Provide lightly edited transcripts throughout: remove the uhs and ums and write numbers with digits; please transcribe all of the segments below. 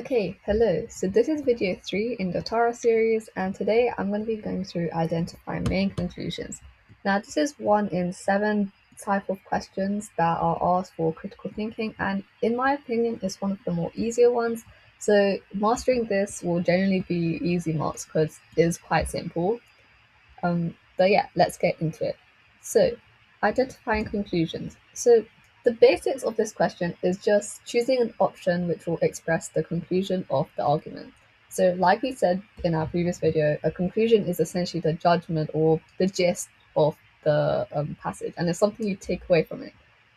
Okay, hello. So this is video 3 in the Tara series, and today I'm going to be going through identifying main conclusions. Now, this is one in 7 type of questions that are asked for critical thinking, and in my opinion, it's one of the more easier ones. So mastering this will generally be easy marks because it's quite simple. But yeah, let's get into it. So, identifying conclusions. So, the basics of this question is just choosing an option which will express the conclusion of the argument. So, like we said in our previous video, a conclusion is essentially the judgment or the gist of the passage, and it's something you take away from it.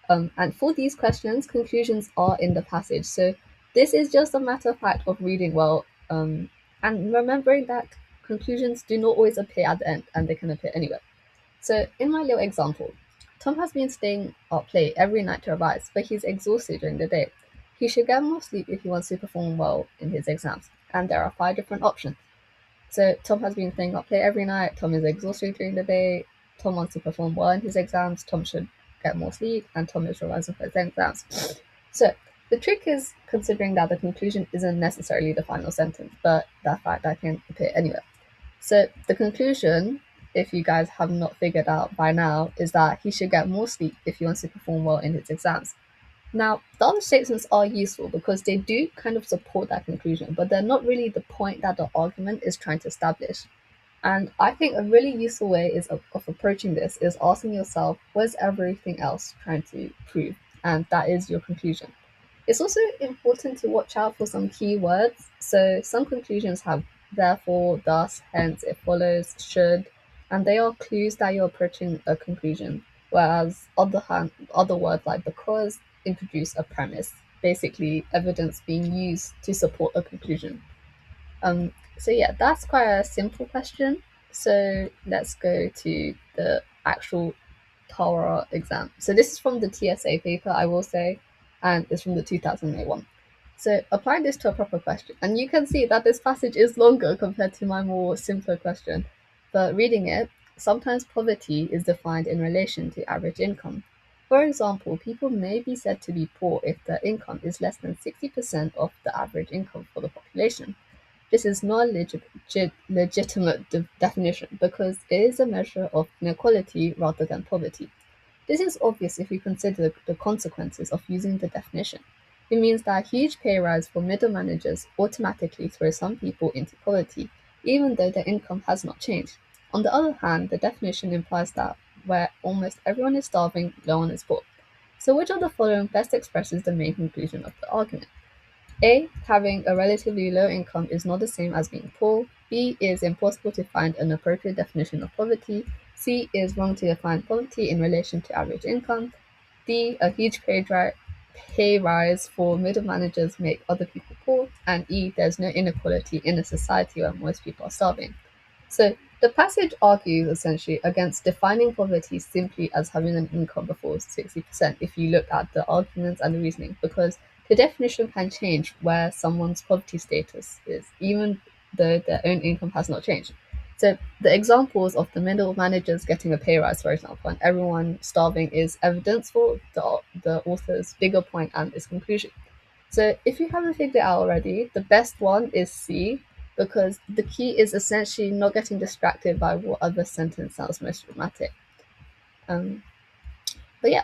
And for these questions, conclusions are in the passage. So, this is just a matter of fact of reading well and remembering that conclusions do not always appear at the end and they can appear anywhere. So, in my little example, Tom has been staying up late every night to revise, but he's exhausted during the day. He should get more sleep if he wants to perform well in his exams, and there are 5 different options. So, Tom has been staying up late every night, Tom is exhausted during the day, Tom wants to perform well in his exams, Tom should get more sleep, and Tom is revising for his exams. So, the trick is considering that the conclusion isn't necessarily the final sentence, but that fact that can appear anywhere. So the conclusion, if you guys have not figured out by now, is that he should get more sleep if he wants to perform well in his exams. Now, the other statements are useful because they do kind of support that conclusion, but they're not really the point that the argument is trying to establish. And I think a really useful way of approaching this is asking yourself, what's everything else trying to prove? And that is your conclusion. It's also important to watch out for some key words. So some conclusions have therefore, thus, hence, it follows, should, and they are clues that you're approaching a conclusion. Whereas other words like because introduce a premise, basically evidence being used to support a conclusion. So yeah, that's quite a simple question. So let's go to the actual Torah exam. So this is from the TSA paper, I will say, and it's from the 2001. So apply this to a proper question, and you can see that this passage is longer compared to my more simpler question. But reading it, sometimes poverty is defined in relation to average income. For example, people may be said to be poor if their income is less than 60% of the average income for the population. This is not a legitimate definition because it is a measure of inequality rather than poverty. This is obvious if you consider the consequences of using the definition. It means that a huge pay rise for middle managers automatically throws some people into poverty, even though their income has not changed. On the other hand, the definition implies that where almost everyone is starving, no one is poor. So which of the following best expresses the main conclusion of the argument? A. Having a relatively low income is not the same as being poor. B. It is impossible to find an appropriate definition of poverty. C. It is wrong to define poverty in relation to average income. D. A huge pay rise for middle managers make other people poor. And E. There's no inequality in a society where most people are starving. So the passage argues essentially against defining poverty simply as having an income before 60% if you look at the arguments and the reasoning, because the definition can change where someone's poverty status is, even though their own income has not changed. So the examples of the middle managers getting a pay rise, for example, and everyone starving is evidence for the author's bigger point and its conclusion. So if you haven't figured it out already, the best one is C, because the key is essentially not getting distracted by what other sentence sounds most dramatic. Um, but yeah,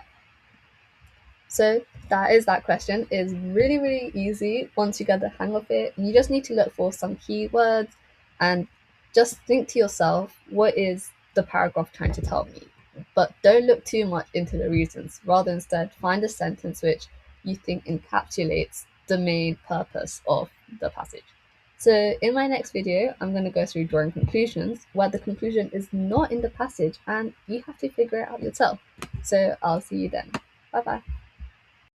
so that is that question. It's really, really easy once you get the hang of it. You just need to look for some keywords and just think to yourself, what is the paragraph trying to tell me? But don't look too much into the reasons. Rather, instead, find a sentence which you think encapsulates the main purpose of the passage. So in my next video, I'm going to go through drawing conclusions where the conclusion is not in the passage and you have to figure it out yourself. So I'll see you then. Bye bye.